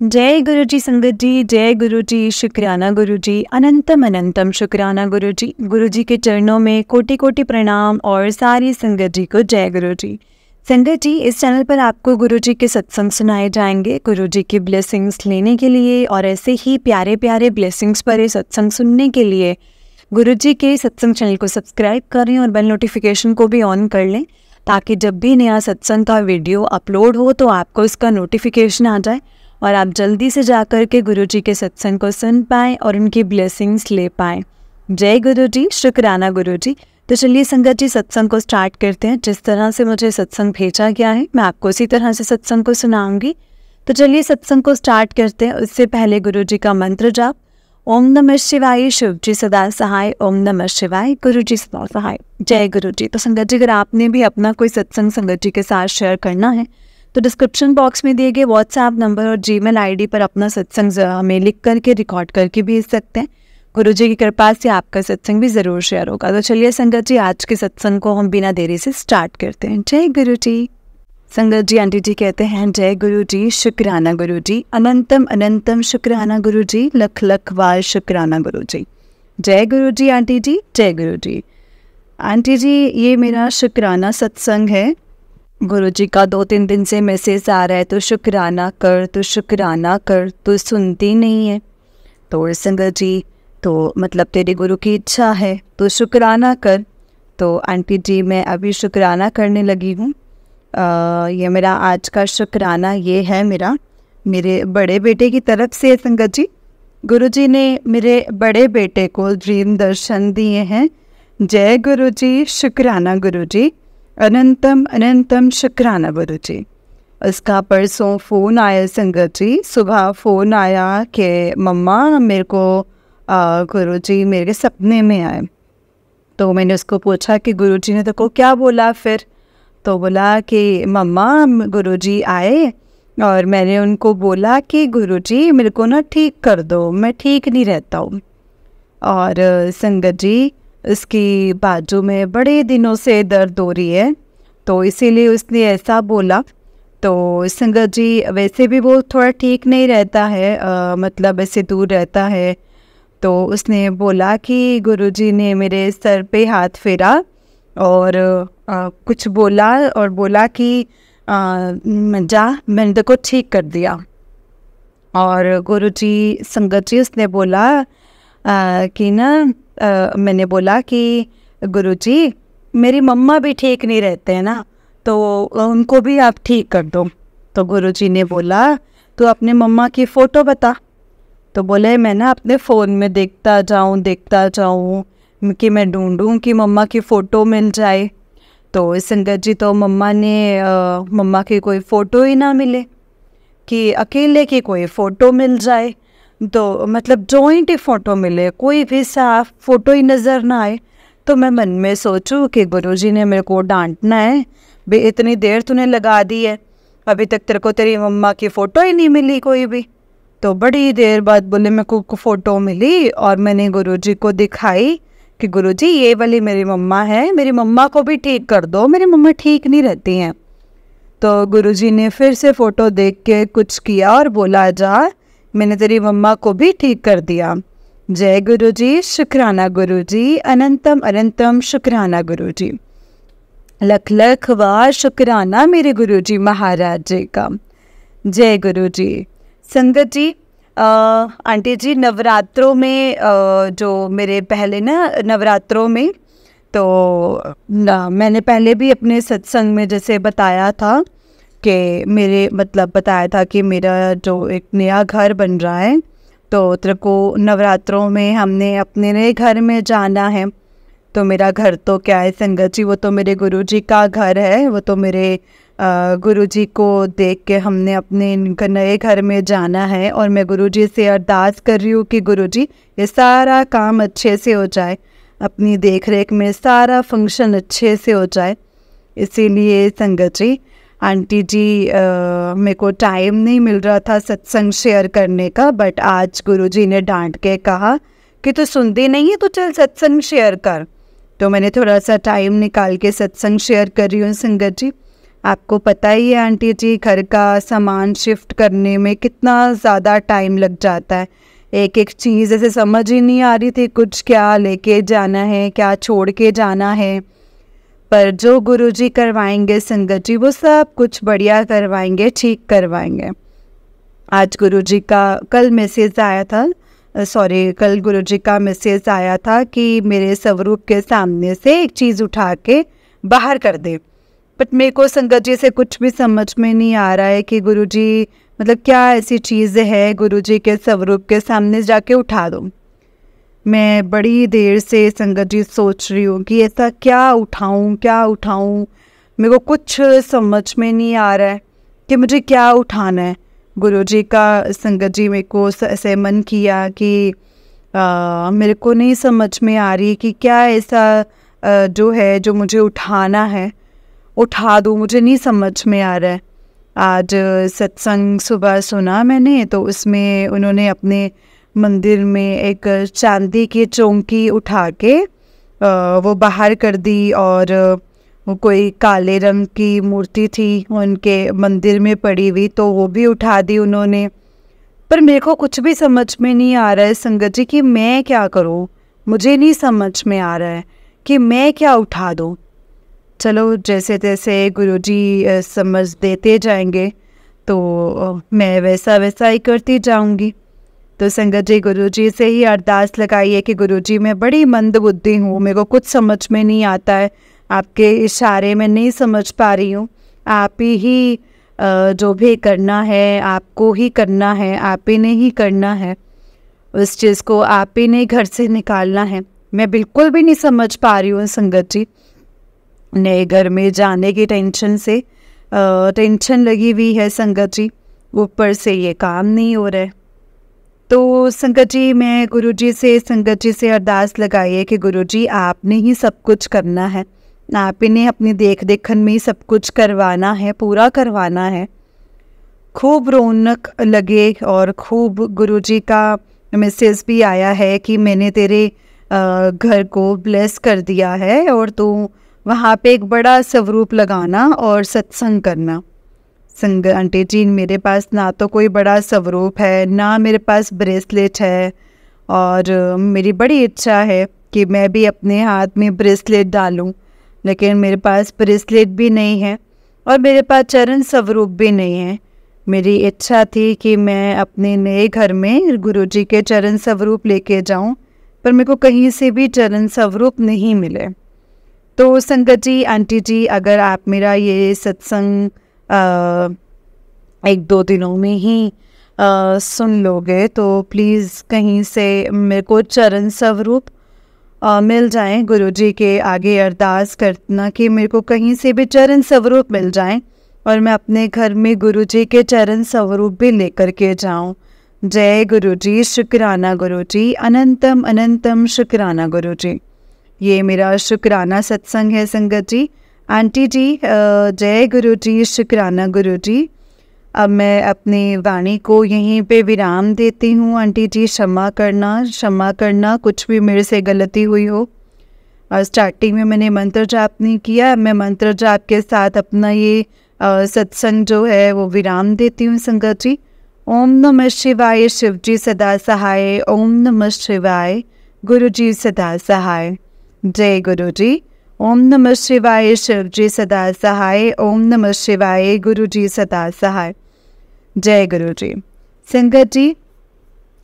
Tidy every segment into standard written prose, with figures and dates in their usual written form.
जय गुरु जी संगत जी, जय गुरु जी, शुक्राना गुरु जी, अनंतम अनंतम शुक्राना गुरु जी। गुरु जी के चरणों में कोटि कोटि प्रणाम और सारी संगत जी को जय गुरु जी। संगत जी, इस चैनल पर आपको गुरु जी के सत्संग सुनाए जाएंगे। गुरु जी की ब्लेसिंग्स लेने के लिए और ऐसे ही प्यारे प्यारे ब्लेसिंग्स भरे सत्संग सुनने के लिए गुरु जी के सत्संग चैनल को सब्सक्राइब करें और बेल नोटिफिकेशन को भी ऑन कर लें, ताकि जब भी नया सत्संग का वीडियो अपलोड हो तो आपको इसका नोटिफिकेशन आ जाए और आप जल्दी से जाकर के गुरु जी के सत्संग को सुन पाएँ और उनकी ब्लेसिंग्स ले पाएँ। जय गुरु जी, शुक्राना गुरु जी। तो चलिए संगत जी, सत्संग को स्टार्ट करते हैं। जिस तरह से मुझे सत्संग भेजा गया है मैं आपको उसी तरह से सत्संग को सुनाऊंगी। तो चलिए सत्संग को स्टार्ट करते हैं। उससे पहले गुरु जी का मंत्र जाप। ओम नमः शिवाय, शिव जी सदा सहाय। ओम नमः शिवाय, गुरु जी सदा सहाय। जय गुरु जी। तो संगत जी, अगर आपने भी अपना कोई सत्संग संगत जी के साथ शेयर करना है तो डिस्क्रिप्शन बॉक्स में दिए गए व्हाट्सएप नंबर और जीमेल आईडी पर अपना सत्संग हमें लिख करके रिकॉर्ड करके भेज सकते हैं। गुरु जी की कृपा से आपका सत्संग भी ज़रूर शेयर होगा। तो चलिए संगत जी, आज के सत्संग को हम बिना देरी से स्टार्ट करते हैं। जय गुरु जी। संगत जी, आंटी जी कहते हैं जय गुरु जी, शुक्राना गुरु जी, अनंतम अनंतम शुक्राना गुरु जी, लख लख बार शुक्राना गुरु जी। जय गुरु जी आंटी जी, जय गुरु जी। आंटी जी, ये मेरा शुक्राना सत्संग है। गुरु जी का 2-3 दिन से मैसेज आ रहा है, तो शुक्राना कर, तो शुक्राना कर, तो सुनती नहीं है। तो संगत जी, तो मतलब तेरे गुरु की इच्छा है तो शुक्राना कर। तो आंटी जी, मैं अभी शुक्राना करने लगी हूँ। ये मेरा आज का शुक्राना ये है मेरे बड़े बेटे की तरफ से। संगत जी, गुरु जी ने मेरे बड़े बेटे को ड्रीम दर्शन दिए हैं। जय गुरु जी, शुक्राना गुरु जी, अनंतम अनंतम शुक्राना गुरु जी। उसका परसों फ़ोन आया संगत जी, सुबह फ़ोन आया कि मम्मा मेरे को गुरु जी मेरे सपने में आए। तो मैंने उसको पूछा कि गुरु जी ने तो को क्या बोला फिर? तो बोला कि मम्मा गुरु जी आए और मैंने उनको बोला कि गुरु जी मेरे को ना ठीक कर दो, मैं ठीक नहीं रहता हूँ। और संगत जी, उसकी बाजू में बड़े दिनों से दर्द हो रही है, तो इसीलिए उसने ऐसा बोला। तो संगत जी, वैसे भी वो थोड़ा ठीक नहीं रहता है, मतलब ऐसे दूर रहता है। तो उसने बोला कि गुरुजी ने मेरे सर पे हाथ फेरा और कुछ बोला और बोला कि जा, मैंने तो को ठीक कर दिया। और गुरुजी, संगत जी, उसने बोला कि ना मैंने बोला कि गुरुजी मेरी मम्मा भी ठीक नहीं रहते हैं ना, तो उनको भी आप ठीक कर दो। तो गुरुजी ने बोला तो अपने मम्मा की फ़ोटो बता। तो बोले मैं ना अपने फ़ोन में देखता जाऊँ कि मैं ढूंढूं कि मम्मा की फ़ोटो मिल जाए। तो संगत जी, तो मम्मा की कोई फ़ोटो ही ना मिले, कि अकेले की कोई फ़ोटो मिल जाए, तो मतलब जॉइंट ही फ़ोटो मिले, कोई भी साफ फ़ोटो ही नज़र ना आए। तो मैं मन में सोचूं कि गुरुजी ने मेरे को डांटना है, बे इतनी देर तूने लगा दी है, अभी तक तेरे को तेरी मम्मा की फ़ोटो ही नहीं मिली कोई भी। तो बड़ी देर बाद बोले मेरे को फ़ोटो मिली और मैंने गुरुजी को दिखाई कि गुरुजी ये वाली मेरी मम्मा है, मेरी मम्मा को भी ठीक कर दो, मेरी मम्मा ठीक नहीं रहती हैं। तो गुरुजी ने फिर से फ़ोटो देख के कुछ किया और बोला जा, मैंने तेरी मम्मा को भी ठीक कर दिया। जय गुरु जी, शुक्राना गुरु जी, अनंतम अनंतम शुक्राना गुरु जी। लख लख बार शुक्राना मेरे गुरु जी महाराज जी का। जय गुरु जी। संगत जी, आंटी जी, नवरात्रों में जो मेरे पहले ना नवरात्रों में तो मैंने पहले भी अपने सत्संग में जैसे बताया था कि बताया था कि मेरा जो एक नया घर बन रहा है, तो तेरे को नवरात्रों में हमने अपने नए घर में जाना है। तो मेरा घर तो क्या है संगत जी, वो तो मेरे गुरुजी का घर है। वो तो मेरे गुरुजी को देख के हमने अपने नए घर में जाना है और मैं गुरुजी से अरदास कर रही हूँ कि गुरुजी ये सारा काम अच्छे से हो जाए, अपनी देख रेख में सारा फंक्शन अच्छे से हो जाए। इसीलिए संगत जी, आंटी जी, मेरे को टाइम नहीं मिल रहा था सत्संग शेयर करने का, बट आज गुरुजी ने डांट के कहा कि तू सुनती नहीं है, तो चल सत्संग शेयर कर। तो मैंने थोड़ा सा टाइम निकाल के सत्संग शेयर कर रही हूँ संगत जी। आपको पता ही है आंटी जी, घर का सामान शिफ्ट करने में कितना ज़्यादा टाइम लग जाता है। एक एक चीज़ ऐसे समझ ही नहीं आ रही थी, कुछ क्या लेके जाना है, क्या छोड़ के जाना है। पर जो गुरुजी करवाएंगे संगत जी, वो सब कुछ बढ़िया करवाएंगे, ठीक करवाएंगे। आज गुरुजी का कल मैसेज आया था, कल गुरुजी का मैसेज आया था कि मेरे स्वरूप के सामने से एक चीज़ उठा के बाहर कर दे। बट मेरे को संगत जी से कुछ भी समझ में नहीं आ रहा है कि गुरुजी मतलब क्या ऐसी चीज़ है गुरुजी के स्वरूप के सामने जाके उठा दो। मैं बड़ी देर से संगत जी सोच रही हूँ कि ऐसा क्या उठाऊँ। मेरे को कुछ समझ में नहीं आ रहा है कि मुझे क्या उठाना है। गुरुजी का संगत जी मेरे को ऐसे मन किया कि मेरे को नहीं समझ में आ रही कि क्या ऐसा जो है जो मुझे उठाना है, उठा दूँ, मुझे नहीं समझ में आ रहा है। आज सत्संग सुबह सुना मैंने, तो उसमें उन्होंने अपने मंदिर में एक चांदी की चौकी उठा के वो बाहर कर दी, और वो कोई काले रंग की मूर्ति थी उनके मंदिर में पड़ी हुई, तो वो भी उठा दी उन्होंने। पर मेरे को कुछ भी समझ में नहीं आ रहा है संगत जी कि मैं क्या करूं। मुझे नहीं समझ में आ रहा है कि मैं क्या उठा दूं। चलो जैसे तैसे गुरुजी समझ देते जाएंगे तो मैं वैसा वैसा ही करती जाऊंगी। तो संगत जी गुरुजी से ही अरदास लगाइए कि गुरुजी मैं बड़ी मंद बुद्धि हूँ, मेरे को कुछ समझ में नहीं आता है, आपके इशारे में नहीं समझ पा रही हूँ। आप ही जो भी करना है आपको ही करना है, आप ही ने ही करना है, उस चीज़ को आप ही ने घर से निकालना है। मैं बिल्कुल भी नहीं समझ पा रही हूँ संगत जी। नए घर में जाने की टेंशन से टेंशन लगी हुई है संगत जी, ऊपर से ये काम नहीं हो रहा है। तो संगत जी मैं गुरुजी से संगत जी से अरदास लगाई है कि गुरुजी आपने ही सब कुछ करना है, आप ही ने अपनी देख देखन में ही सब कुछ करवाना है, पूरा करवाना है। खूब रौनक लगे, और खूब गुरुजी का मैसेज भी आया है कि मैंने तेरे घर को ब्लेस कर दिया है, और तू वहाँ पे एक बड़ा स्वरूप लगाना और सत्संग करना। संग आंटी जी मेरे पास ना तो कोई बड़ा स्वरूप है, ना मेरे पास ब्रेसलेट है, और मेरी बड़ी इच्छा है कि मैं भी अपने हाथ में ब्रेसलेट डालूं, लेकिन मेरे पास ब्रेसलेट भी नहीं है और मेरे पास चरण स्वरूप भी नहीं है। मेरी इच्छा थी कि मैं अपने नए घर में गुरुजी के चरण स्वरूप लेके जाऊं, पर मेरे को कहीं से भी चरण स्वरूप नहीं मिले। तो संगत जी आंटी जी अगर आप मेरा ये सत्संग 1-2 दिनों में ही सुन लोगे तो प्लीज़ कहीं से मेरे को चरण स्वरूप मिल जाएं। गुरुजी के आगे अरदास करना कि मेरे को कहीं से भी चरण स्वरूप मिल जाएं, और मैं अपने घर में गुरुजी के चरण स्वरूप भी लेकर के जाऊं। जय गुरुजी, शुक्राना गुरुजी, अनंतम अनंतम शुक्राना गुरुजी। ये मेरा शुक्राना सत्संग है संगत जी। आंटी जी जय गुरुजी, शुक्राना गुरुजी। अब मैं अपनी वाणी को यहीं पे विराम देती हूँ। आंटी जी क्षमा करना कुछ भी मेरे से गलती हुई हो। और स्टार्टिंग में मैंने मंत्र जाप नहीं किया, मैं मंत्र जाप के साथ अपना ये सत्संग जो है वो विराम देती हूँ संगत जी। ओम नमः शिवाय, शिव जी सदा सहाय। ओम नमः शिवाय, गुरु जी सदा सहाय। जय गुरु जी। ओम नमः शिवाय, शिव जी सदा सहाय। ओम नमः शिवाय, गुरु जी सदा सहाय। जय गुरु जी। संगत जी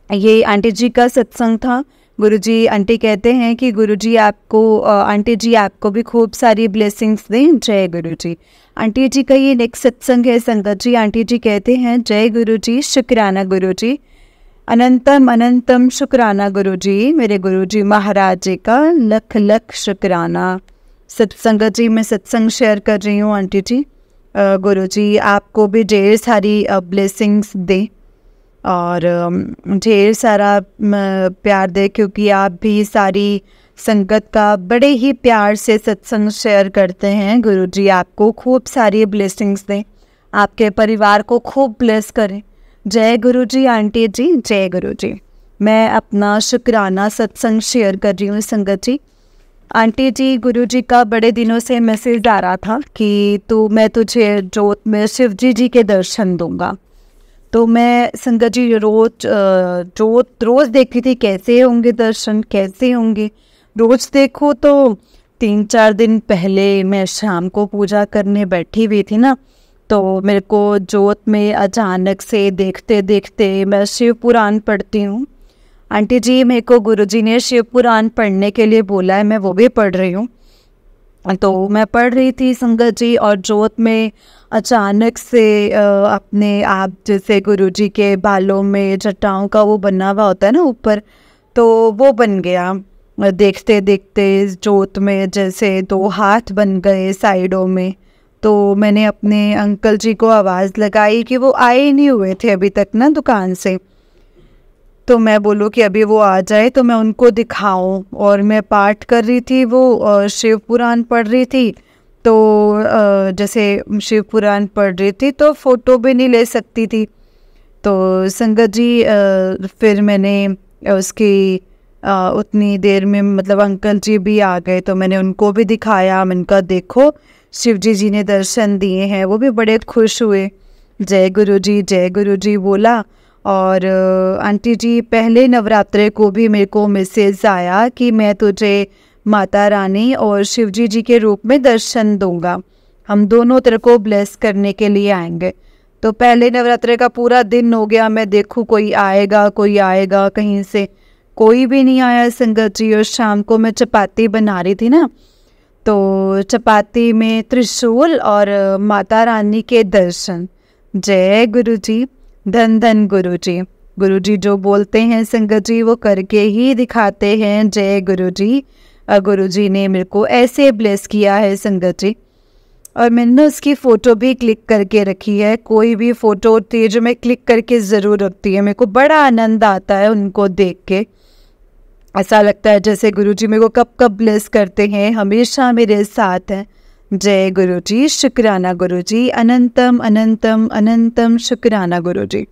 ये आंटी जी का सत्संग था। गुरुजी आंटी कहते हैं कि गुरुजी आपको आंटी जी आपको भी खूब सारी ब्लेसिंग्स दें। जय गुरुजी। आंटी जी का ये नेक्स्ट सत्संग है संगत जी। आंटी जी कहते हैं जय गुरुजी, शुक्राना गुरुजी, अनंतम अनंतम शुक्राना गुरुजी। मेरे गुरुजी महाराज जी का लख लख शुक्राना। संगत जी मैं सत्संग शेयर कर रही हूँ आंटी जी। गुरुजी आपको भी ढेर सारी ब्लेसिंग्स दें और ढेर सारा प्यार दे, क्योंकि आप भी सारी संगत का बड़े ही प्यार से सत्संग शेयर करते हैं। गुरुजी आपको खूब सारी ब्लेसिंग्स दें, आपके परिवार को खूब ब्लेस करें। जय गुरुजी आंटी जी, जय गुरुजी। मैं अपना शुक्राना सत्संग शेयर कर रही हूँ संगत जी। आंटी जी, गुरुजी का बड़े दिनों से मैसेज आ रहा था कि मैं तुझे जोत में शिव जी के दर्शन दूंगा। तो मैं संगत जी जोत रोज़ देखती थी, कैसे होंगे दर्शन, कैसे होंगे। रोज़ देखो तो 3-4 दिन पहले मैं शाम को पूजा करने बैठी हुई थी ना, तो मेरे को जोत में अचानक से देखते देखते मैं शिव पुराण पढ़ती हूँ। आंटी जी, मेरे को गुरुजी ने शिव पुराण पढ़ने के लिए बोला है, मैं वो भी पढ़ रही हूँ। तो मैं पढ़ रही थी संगत जी, और जोत में अचानक से अपने आप जैसे गुरुजी के बालों में जटाओं का वो बना हुआ होता है ना ऊपर, तो वो बन गया। देखते देखते जोत में जैसे 2 हाथ बन गए साइडों में। तो मैंने अपने अंकल जी को आवाज़ लगाई कि वो आए ही नहीं हुए थे अभी तक ना दुकान से, तो मैं बोलूँ कि अभी वो आ जाए तो मैं उनको दिखाऊं। और मैं पाठ कर रही थी, वो शिव पुराण पढ़ रही थी। तो जैसे शिव पुराण पढ़ रही थी तो फ़ोटो भी नहीं ले सकती थी। तो संगत जी फिर मैंने उसकी उतनी देर में मतलब अंकल जी भी आ गए, तो मैंने उनको भी दिखाया। मैंने कहा देखो शिव जी ने दर्शन दिए हैं। वो भी बड़े खुश हुए, जय गुरु जी बोला। और आंटी जी, पहले नवरात्रे को भी मेरे को मैसेज आया कि मैं तुझे माता रानी और शिव जी के रूप में दर्शन दूंगा, हम दोनों तेरे को ब्लेस करने के लिए आएंगे। तो पहले नवरात्रे का पूरा दिन हो गया, मैं देखूँ कोई आएगा कहीं से, कोई भी नहीं आया संगत जी। और शाम को मैं चपाती बना रही थी ना, तो चपाती में त्रिशूल और माता रानी के दर्शन। जय गुरु जी, धन धन गुरु जी जो बोलते हैं संगत जी वो करके ही दिखाते हैं। जय गुरु जी ने मेरे को ऐसे ब्लेस किया है संगत जी। और मैंने उसकी फ़ोटो भी क्लिक करके रखी है। कोई भी फ़ोटो होती है जो मैं क्लिक करके ज़रूर रखती है, मेरे को बड़ा आनंद आता है उनको देख के। ऐसा लगता है जैसे गुरुजी मेरे को कब कब ब्लेस करते हैं, हमेशा मेरे साथ हैं। जय गुरुजी, शुक्राना गुरुजी, अनंतम अनंतम अनंतम शुक्राना गुरुजी।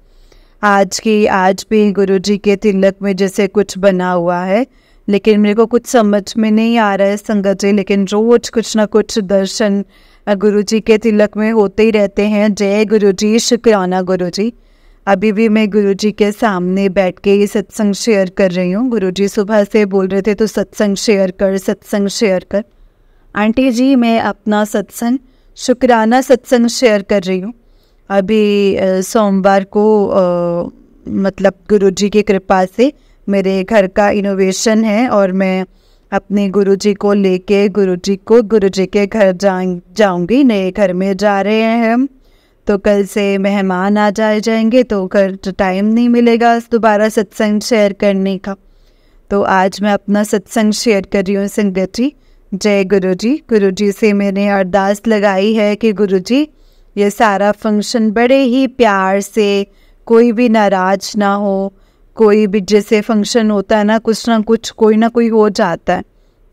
आज भी गुरुजी के तिलक में जैसे कुछ बना हुआ है, लेकिन मेरे को कुछ समझ में नहीं आ रहा है संगत जी। लेकिन रोज कुछ ना कुछ दर्शन गुरुजी के तिलक में होते ही रहते हैं। जय गुरुजी, शुक्राना गुरुजी। अभी भी मैं गुरुजी के सामने बैठ के ये सत्संग शेयर कर रही हूँ। गुरुजी सुबह से बोल रहे थे तो सत्संग शेयर कर। आंटी जी, मैं अपना सत्संग शुक्राना सत्संग शेयर कर रही हूँ। अभी सोमवार को मतलब गुरुजी की कृपा से मेरे घर का इनोवेशन है, और मैं अपने गुरुजी को लेके गुरुजी के घर जाऊंगी। नए घर में जा रहे हैं हम, तो कल से मेहमान आ जाएंगे, तो कल टाइम नहीं मिलेगा दोबारा सत्संग शेयर करने का। तो आज मैं अपना सत्संग शेयर कर रही हूँ संगत जी। जय गुरुजी से मैंने अरदास लगाई है कि गुरुजी ये सारा फंक्शन बड़े ही प्यार से, कोई भी नाराज ना हो। कोई भी जैसे फंक्शन होता है ना, कुछ ना कुछ कोई ना कोई हो जाता है,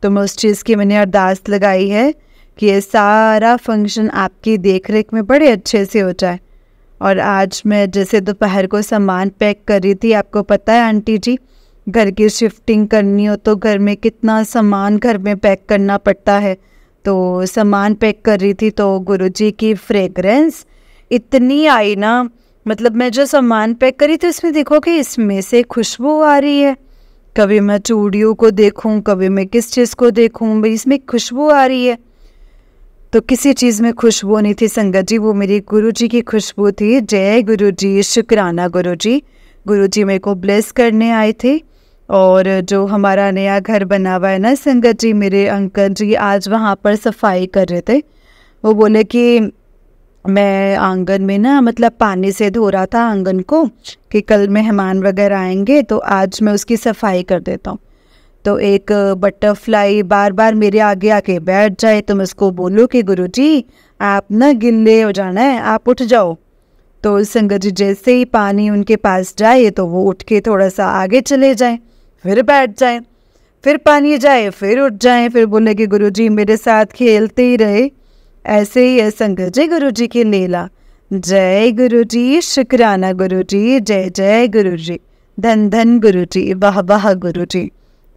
तो मैं उस चीज़ की मैंने अरदास लगाई है कि ये सारा फंक्शन आपकी देखरेख में बड़े अच्छे से हो जाए। और आज मैं जैसे दोपहर को सामान पैक कर रही थी, आपको पता है आंटी जी, घर की शिफ्टिंग करनी हो तो घर में कितना सामान घर में पैक करना पड़ता है। तो सामान पैक कर रही थी तो गुरुजी की फ्रेगरेंस इतनी आई ना, मतलब मैं जो सामान पैक करी थी उसमें देखो कि इसमें से खुशबू आ रही है। कभी मैं चूड़ियों को देखूं, कभी मैं किस चीज़ को देखूं, भाई इसमें खुशबू आ रही है। तो किसी चीज़ में खुशबू नहीं थी संगत जी, वो मेरी गुरुजी की खुशबू थी। जय गुरुजी, शुक्राना गुरुजी। गुरुजी मेरे को ब्लेस करने आए थे। और जो हमारा नया घर बना हुआ है ना संगत जी, मेरे अंकल जी आज वहाँ पर सफाई कर रहे थे। वो बोले कि मैं आंगन में ना मतलब पानी से धो रहा था आंगन को, कि कल मेहमान वगैरह आएंगे तो आज मैं उसकी सफाई कर देता हूँ। तो एक बटरफ्लाई बार बार मेरे आगे आके बैठ जाए तो मैं उसको बोलूँ कि गुरुजी आप ना गिल्ले हो जाना है, आप उठ जाओ। तो संगत जी जैसे ही पानी उनके पास जाए तो वो उठ के थोड़ा सा आगे चले जाए, फिर बैठ जाए, फिर पानी जाए, फिर उठ जाए, फिर बोले कि गुरुजी मेरे साथ खेलते ही रहे। ऐसे ही है संगत जी गुरुजी की लीला। जय गुरुजी, शुक्राना गुरुजी, जय जय गुरुजी, धन धन गुरुजी, वाह वाह गुरुजी।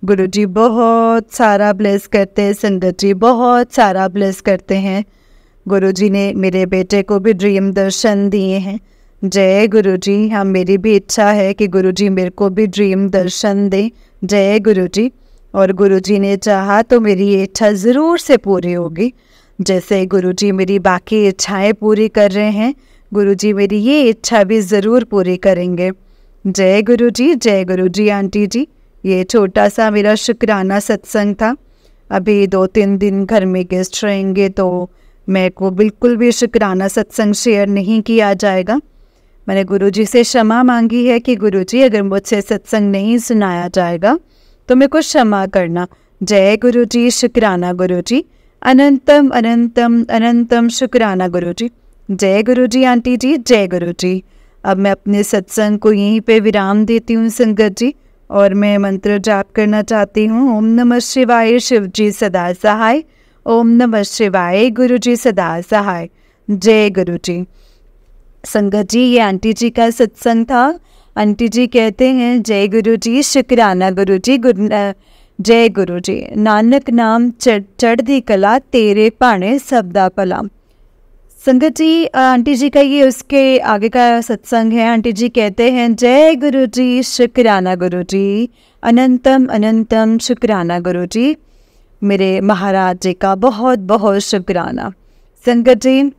गुरुजी बहुत सारा ब्लेस करते हैं, संगत जी बहुत सारा ब्लेस करते हैं। गुरुजी ने मेरे बेटे को भी ड्रीम दर्शन दिए हैं। जय गुरुजी। हाँ, मेरी भी इच्छा है कि गुरुजी मेरे को भी ड्रीम दर्शन दें। जय गुरुजी। और गुरुजी ने चाहा तो मेरी ये इच्छा ज़रूर से पूरी होगी। जैसे गुरुजी मेरी बाकी इच्छाएं पूरी कर रहे हैं, गुरुजी मेरी ये इच्छा भी ज़रूर पूरी करेंगे। जय गुरुजी। जय गुरुजी। आंटी जी, ये छोटा सा मेरा शुक्राना सत्संग था। अभी 2-3 दिन घर में गेस्ट रहेंगे तो मेरे को बिल्कुल भी शुक्राना सत्संग शेयर नहीं किया जाएगा। मैंने गुरुजी से क्षमा मांगी है कि गुरुजी अगर मुझसे सत्संग नहीं सुनाया जाएगा तो मेरे को क्षमा करना। जय गुरुजी। शुक्राना गुरुजी। अनंतम अनंतम अनंतम शुक्राना गुरुजी। जय गुरुजी आंटी जी। जय गुरुजी। अब मैं अपने सत्संग को यहीं पे विराम देती हूँ संगत जी, और मैं मंत्र जाप करना चाहती हूँ। ओम नमः शिवाय, शिव जी सदा सहाय। ओम नमः शिवाय, गुरु जी सदा सहाय। जय गुरु जी। संगत जी, ये आंटी जी का सत्संग था। आंटी जी कहते हैं, जय गुरु जी। शुक्राना गुरु जी। जय गुरु जी। नानक नाम चढ़दी कला, तेरे भाणे सबदा भला। संगत जी, आंटी जी का ये उसके आगे का सत्संग है। आंटी जी कहते हैं, जय गुरु जी। शुक्राना गुरु जी। अनंतम अनंतम शुक्राना गुरु जी। मेरे महाराज जी का बहुत बहुत शुक्राना। संगत जी,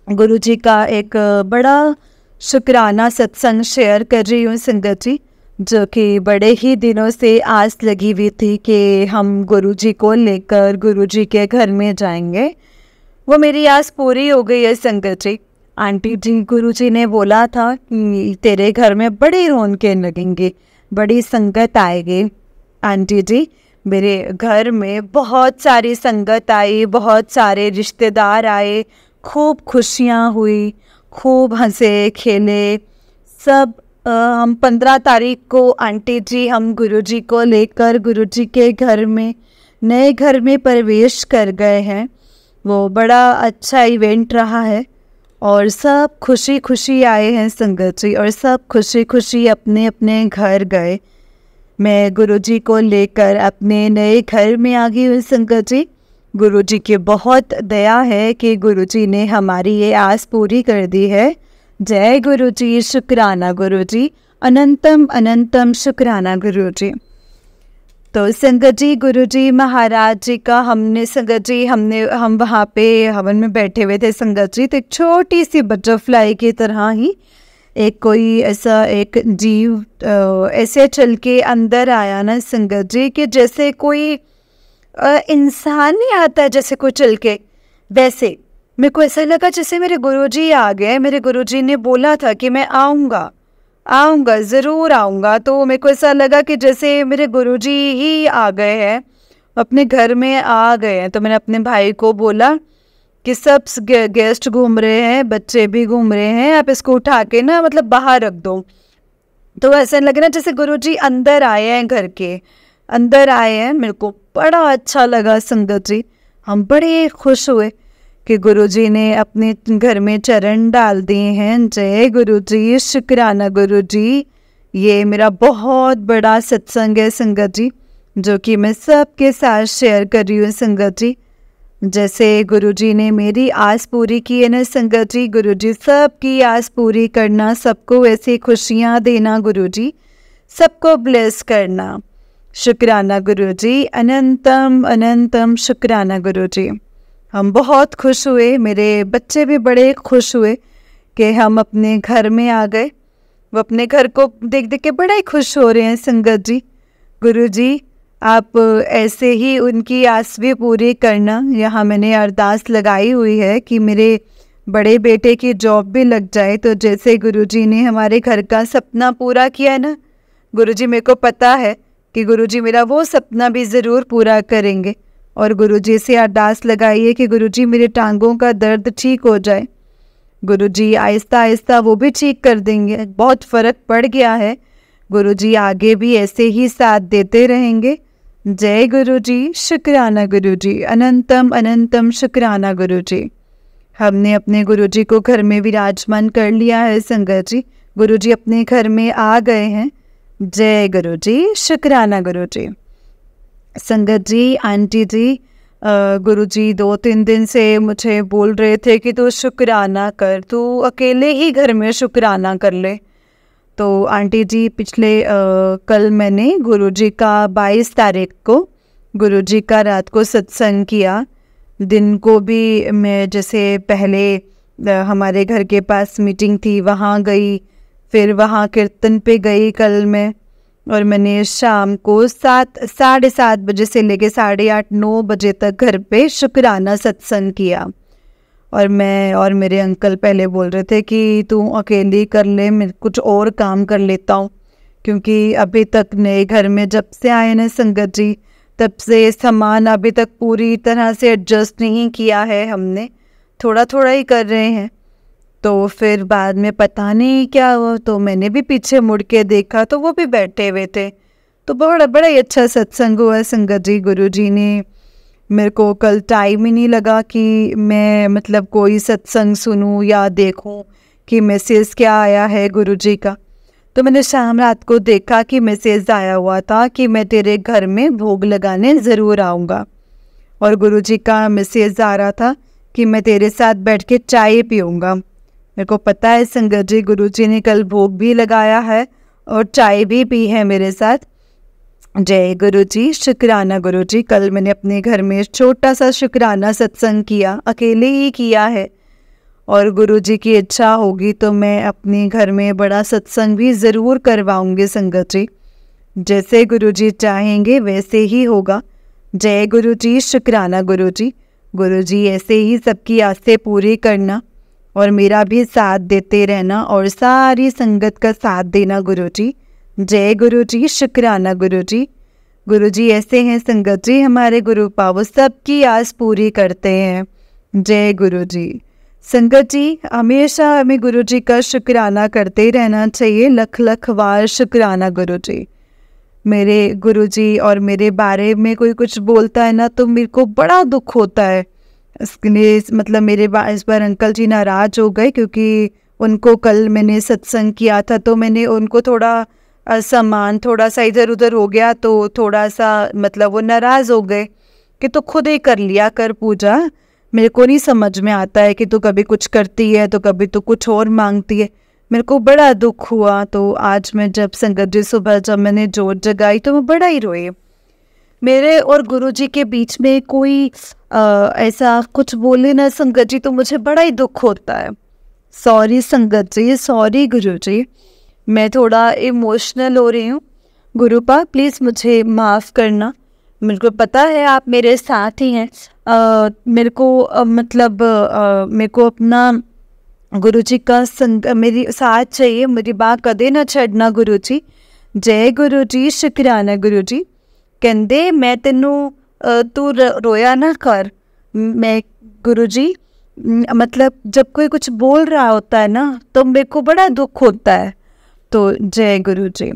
गुरु जी का एक बड़ा शुक्राना सत्संग शेयर कर रही हूँ संगत जी, जो कि बड़े ही दिनों से आस लगी हुई थी कि हम गुरु जी को लेकर गुरु जी के घर में जाएंगे। वो मेरी आस पूरी हो गई है संगत जी। आंटी जी, गुरुजी ने बोला था कि तेरे घर में बड़ी रौनकें लगेंगी, बड़ी संगत आएगी। आंटी जी, मेरे घर में बहुत सारी संगत आई, बहुत सारे रिश्तेदार आए, खूब खुशियाँ हुई, खूब हंसे खेले सब। हम 15 तारीख को आंटी जी हम गुरुजी को लेकर गुरुजी के घर में, नए घर में प्रवेश कर गए हैं। वो बड़ा अच्छा इवेंट रहा है और सब खुशी खुशी आए हैं संगत जी, और सब खुशी खुशी अपने अपने घर गए। मैं गुरुजी को लेकर अपने नए घर में आ गई हूँ संगत जी। गुरुजी की बहुत दया है कि गुरुजी ने हमारी ये आस पूरी कर दी है। जय गुरुजी। शुक्राना गुरुजी। अनंतम अनंतम शुक्राना गुरुजी। तो संगत जी, गुरुजी महाराज जी का हमने संगत जी हम वहाँ पे हवन में बैठे हुए थे संगत जी। तो एक छोटी सी बटरफ्लाई की तरह ही एक कोई ऐसा एक जीव ऐसे चल के अंदर आया ना संगत जी, कि जैसे कोई इंसान नहीं आता है, जैसे कोई चल के, वैसे मेरे को ऐसा लगा जैसे मेरे गुरुजी आ गए। मेरे गुरुजी ने बोला था कि मैं आऊँगा ज़रूर आऊँगा। तो मेरे को ऐसा लगा कि जैसे मेरे गुरुजी ही आ गए हैं, अपने घर में आ गए हैं। तो मैंने अपने भाई को बोला कि सब गेस्ट घूम रहे हैं, बच्चे भी घूम रहे हैं, आप इसको उठा के ना मतलब बाहर रख दो। तो ऐसा लगे ना जैसे गुरुजी अंदर आए हैं, घर के अंदर आए हैं। मेरे को बड़ा अच्छा लगा संगत जी। हम बड़े खुश हुए कि गुरुजी ने अपने घर में चरण डाल दिए हैं। जय गुरुजी। शुक्राना गुरुजी। ये मेरा बहुत बड़ा सत्संग है संगत जी, जो कि मैं सबके साथ शेयर कर रही हूँ संगत जी। जैसे गुरुजी ने मेरी आस पूरी की है ना संगत जी, गुरुजी सबकी आस पूरी करना, सबको ऐसी खुशियाँ देना गुरुजी, सबको ब्लेस करना। शुक्राना गुरुजी। अनंतम अनंतम शुक्राना गुरुजी। हम बहुत खुश हुए, मेरे बच्चे भी बड़े खुश हुए कि हम अपने घर में आ गए। वो अपने घर को देख देख के बड़े खुश हो रहे हैं संगत जी। गुरुजी, आप ऐसे ही उनकी आस भी पूरी करना। यहाँ मैंने अरदास लगाई हुई है कि मेरे बड़े बेटे की जॉब भी लग जाए। तो जैसे गुरुजी ने हमारे घर का सपना पूरा किया ना गुरुजी, मेरे को पता है कि गुरुजी मेरा वो सपना भी ज़रूर पूरा करेंगे। और गुरुजी से अरदास लगाइए कि गुरुजी मेरे टांगों का दर्द ठीक हो जाए। गुरुजी आहिस्ता आहिस्ता वो भी ठीक कर देंगे, बहुत फ़र्क पड़ गया है। गुरुजी आगे भी ऐसे ही साथ देते रहेंगे। जय गुरुजी। शुक्राना गुरुजी। अनंतम अनंतम शुक्राना गुरुजी। हमने अपने गुरुजी को घर में विराजमान कर लिया है संगत जी। गुरुजी अपने घर में आ गए हैं। जय गुरुजी। शुक्राना गुरुजी। संगत जी, आंटी जी, गुरुजी 2-3 दिन से मुझे बोल रहे थे कि तू शुक्राना कर, तू अकेले ही घर में शुक्राना कर ले। तो आंटी जी, कल मैंने गुरुजी का 22 तारीख को गुरुजी का रात को सत्संग किया। दिन को भी मैं जैसे पहले हमारे घर के पास मीटिंग थी वहाँ गई, फिर वहाँ कीर्तन पे गई कल मैं, और मैंने शाम को 7 साढ़े 7 बजे से लेके 8:30-9 बजे तक घर पे शुक्राना सत्संग किया। और मैं और मेरे अंकल पहले बोल रहे थे कि तू अकेली कर ले, मैं कुछ और काम कर लेता हूँ, क्योंकि अभी तक नए घर में जब से आए ना संगत जी, तब से सामान अभी तक पूरी तरह से एडजस्ट नहीं किया है हमने, थोड़ा थोड़ा ही कर रहे हैं। तो फिर बाद में पता नहीं क्या हुआ, तो मैंने भी पीछे मुड़ के देखा तो वो भी बैठे हुए थे। तो बड़ा बड़ा ही अच्छा सत्संग हुआ संगत जी। गुरुजी ने मेरे को कल टाइम ही नहीं लगा कि मैं मतलब कोई सत्संग सुनूं या देखूं कि मैसेज क्या आया है गुरुजी का। तो मैंने शाम रात को देखा कि मैसेज आया हुआ था कि मैं तेरे घर में भोग लगाने ज़रूर आऊँगा, और गुरुजी का मैसेज आ रहा था कि मैं तेरे साथ बैठ के चाय पीऊँगा। मेरे को पता है संगत जी, गुरुजी ने कल भोग भी लगाया है और चाय भी पी है मेरे साथ। जय गुरुजी, शुक्राना गुरुजी। कल मैंने अपने घर में छोटा सा शुक्राना सत्संग किया, अकेले ही किया है, और गुरुजी की इच्छा होगी तो मैं अपने घर में बड़ा सत्संग भी ज़रूर करवाऊंगी संगत जी। जैसे गुरुजी चाहेंगे वैसे ही होगा। जय गुरुजी, शुक्राना गुरुजी। गुरुजी ऐसे ही सबकी आस्ते पूरी करना और मेरा भी साथ देते रहना और सारी संगत का साथ देना गुरुजी। जय गुरुजी, शुक्राना गुरुजी। गुरुजी ऐसे हैं संगत जी, हमारे गुरु पावो सबकी आस पूरी करते हैं। जय गुरुजी। संगत जी, हमेशा हमें गुरुजी का शुक्राना करते रहना चाहिए, लख लख बार शुक्राना गुरुजी। मेरे गुरुजी और मेरे बारे में कोई कुछ बोलता है ना तो मेरे को बड़ा दुख होता है। इसलिए मतलब इस बार अंकल जी नाराज़ हो गए, क्योंकि उनको कल मैंने सत्संग किया था तो मैंने उनको थोड़ा सामान थोड़ा सा इधर उधर हो गया, तो थोड़ा सा मतलब वो नाराज़ हो गए कि तो खुद ही कर लिया कर पूजा, मेरे को नहीं समझ में आता है कि तू कभी कुछ करती है तो कभी तो कुछ और मांगती है। मेरे को बड़ा दुख हुआ। तो आज मैं जब संगत जी सुबह जब मैंने जोत जगाई तो मैं बड़ा ही रोई। मेरे और गुरुजी के बीच में कोई ऐसा कुछ बोले ना संगत जी, तो मुझे बड़ा ही दुख होता है। सॉरी संगत जी, सॉरी गुरुजी, मैं थोड़ा इमोशनल हो रही हूँ। गुरुपा प्लीज़ मुझे माफ़ करना। मेरे को पता है आप मेरे साथ ही हैं। मेरे को मेरे को अपना गुरुजी का मेरी साथ चाहिए, मेरी बात कदे ना छड़ना गुरुजी। जय गुरुजी, शुक्राना गुरुजी। कहते मैं तेनू तू रोया ना कर। मैं गुरुजी मतलब जब कोई कुछ बोल रहा होता है ना तो मेरे को बड़ा दुख होता है। तो जय गुरुजी।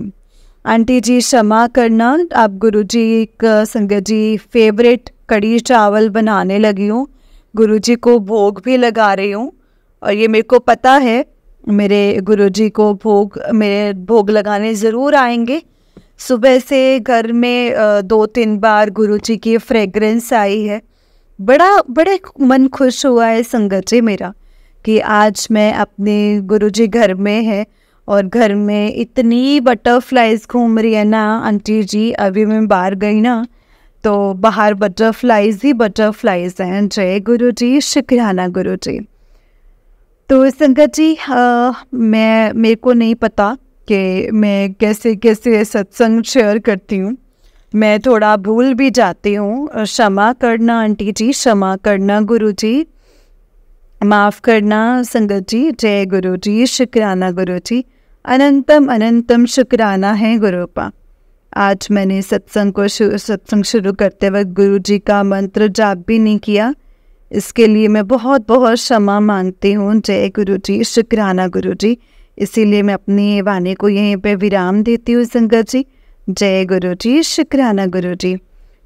आंटी जी क्षमा करना, आप गुरुजी का संगत जी फेवरेट कढ़ी चावल बनाने लगी हूँ, गुरुजी को भोग भी लगा रही हूँ, और ये मेरे को पता है मेरे गुरुजी को मेरे भोग लगाने ज़रूर आएंगे। सुबह से घर में 2-3 बार गुरुजी की फ्रेगरेंस आई है। बड़े मन खुश हुआ है संगत जी मेरा कि आज मैं अपने गुरुजी घर में है, और घर में इतनी बटरफ्लाइज घूम रही है ना आंटी जी। अभी मैं बाहर गई ना तो बाहर बटरफ्लाइज ही बटरफ्लाइज हैं। जय गुरुजी, शुक्राना गुरुजी। तो संगत जी मेरे को नहीं पता कि मैं कैसे कैसे सत्संग शेयर करती हूँ, मैं थोड़ा भूल भी जाती हूँ। क्षमा करना आंटी जी, क्षमा करना गुरुजी, माफ़ करना संगत जी। जय गुरुजी, शुक्राना गुरुजी। अनंतम अनंतम शुक्राना है गुरुपा। आज मैंने सत्संग शुरू करते वक्त गुरुजी का मंत्र जाप भी नहीं किया, इसके लिए मैं बहुत बहुत क्षमा मांगती हूँ। जय गुरुजी, शुक्राना गुरुजी। इसीलिए मैं अपनी वाणी को यहीं पे विराम देती हूँ संगत जी। जय गुरुजी, शुक्राना गुरुजी।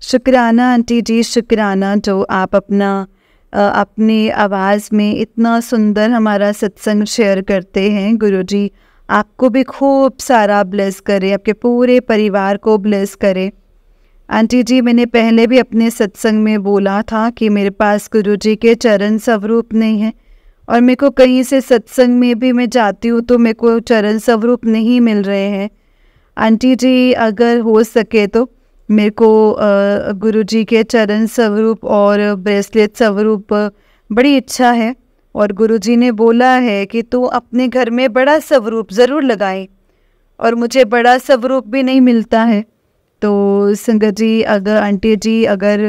शुक्राना आंटी जी, शुक्राना जो आप अपनी आवाज़ में इतना सुंदर हमारा सत्संग शेयर करते हैं। गुरुजी आपको भी खूब सारा ब्लेस करे, आपके पूरे परिवार को ब्लेस करे। आंटी जी, मैंने पहले भी अपने सत्संग में बोला था कि मेरे पास गुरुजी के चरण स्वरूप नहीं है, और मेरे को कहीं से सत्संग में भी मैं जाती हूँ तो मेरे को चरण स्वरूप नहीं मिल रहे हैं। आंटी जी, अगर हो सके तो मेरे को गुरुजी के चरण स्वरूप और ब्रेसलेट स्वरूप बड़ी इच्छा है, और गुरुजी ने बोला है कि तू अपने घर में बड़ा स्वरूप ज़रूर लगाए, और मुझे बड़ा स्वरूप भी नहीं मिलता है। तो संगत जी, अगर आंटी जी, अगर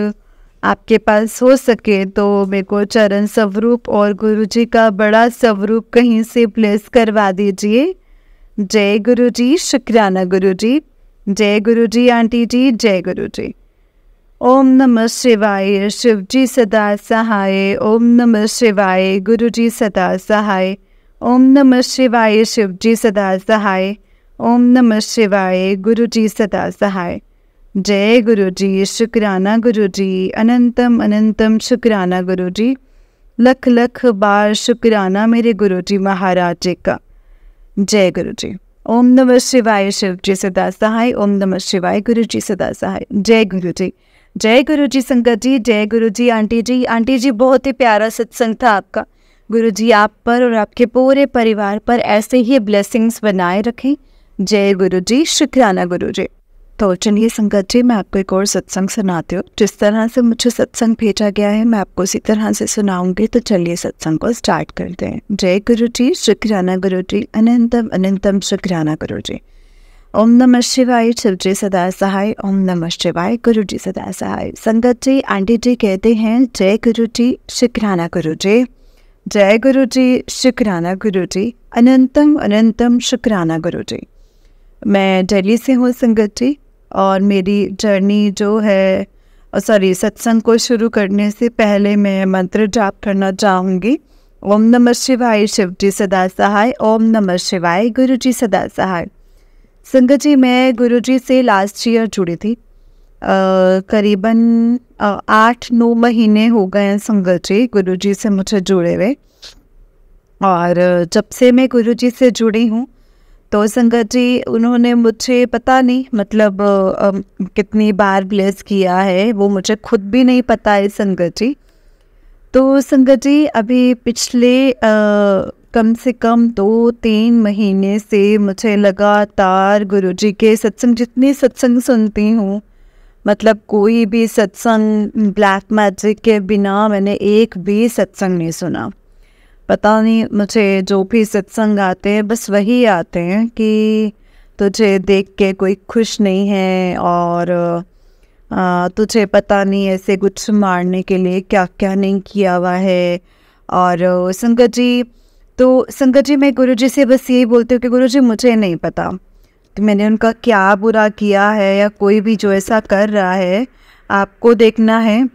आपके पास हो सके तो मेरे को चरण स्वरूप और गुरुजी का बड़ा स्वरूप कहीं से प्लेस करवा दीजिए। जय गुरुजी, शुक्राना गुरुजी। जय गुरुजी आंटी जी, जय गुरुजी। ओम नमः शिवाय, शिव जी सदा सहाय। ओम नमः शिवाय, गुरुजी सदा सहाय। ओम नमः शिवाय, शिव जी सदा सहाय। ओम नमः शिवाय, गुरुजी सदा सहाय। जय गुरुजी, शुक्राना गुरुजी। अनंतम अनंतम शुक्राना गुरुजी। लख लख बार शुक्राना मेरे गुरुजी महाराज जी का। जय गुरुजी। ओम नमः शिवाय, शिव जी सदा सहाय। ओम नमः शिवाय, गुरुजी सदा सहाय। जय गुरुजी। जय गुरुजी संगत जी, जय गुरुजी आंटी जी। आंटी जी, बहुत ही प्यारा सत्संग था आपका। गुरुजी आप पर और आपके पूरे परिवार पर ऐसे ही ब्लेसिंग्स बनाए रखें। जय गुरुजी, शुक्राना गुरुजी। तो चलिए संगत जी, मैं आपको एक और सत्संग सुनाती हूँ। जिस तरह से मुझे सत्संग भेजा गया है मैं आपको उसी तरह से सुनाऊंगी। तो चलिए सत्संग को स्टार्ट करते हैं। जय गुरुजी, शुक्राना गुरुजी। अनंतम अनंतम शुक्राना गुरुजी। ओम नमः शिवाय, शिव जी सदा सहाय। ओम नमः शिवाय, गुरुजी सदा सहाय। संगत जी, आंटी जी कहते हैं जय गुरुजी, शुक्राना गुरुजी। जय गुरुजी, शुक्राना गुरुजी। अनंतम अनंतम शुक्राना गुरुजी। मैं दिल्ली से हूँ संगत जी, और मेरी जर्नी जो है सत्संग को शुरू करने से पहले मैं मंत्र जाप करना चाहूँगी। ओम नमः शिवाय, शिव जी सदा सहाय। ओम नमः शिवाय, गुरुजी सदा सहाय। संगत जी, मैं गुरुजी से लास्ट ईयर जुड़ी थी। करीबन 8-9 महीने हो गए हैं संगत जी गुरुजी से मुझे जुड़े हुए। और जब से मैं गुरुजी से जुड़ी हूँ तो संगत जी उन्होंने मुझे पता नहीं मतलब कितनी बार ब्लेस किया है वो मुझे खुद भी नहीं पता है संगत जी। तो संगत जी अभी पिछले कम से कम 2-3 महीने से मुझे लगातार गुरुजी के सत्संग, जितनी सत्संग सुनती हूँ, मतलब कोई भी सत्संग ब्लैक मैजिक के बिना मैंने एक भी सत्संग नहीं सुना। पता नहीं, मुझे जो भी सत्संग आते हैं बस वही आते हैं कि तुझे देख के कोई खुश नहीं है, और तुझे पता नहीं ऐसे कुछ मारने के लिए क्या क्या नहीं किया हुआ है। और संगत जी, तो संगत जी मैं गुरुजी से बस यही बोलती हूँ कि गुरुजी मुझे नहीं पता कि मैंने उनका क्या बुरा किया है, या कोई भी जो ऐसा कर रहा है आपको देखना है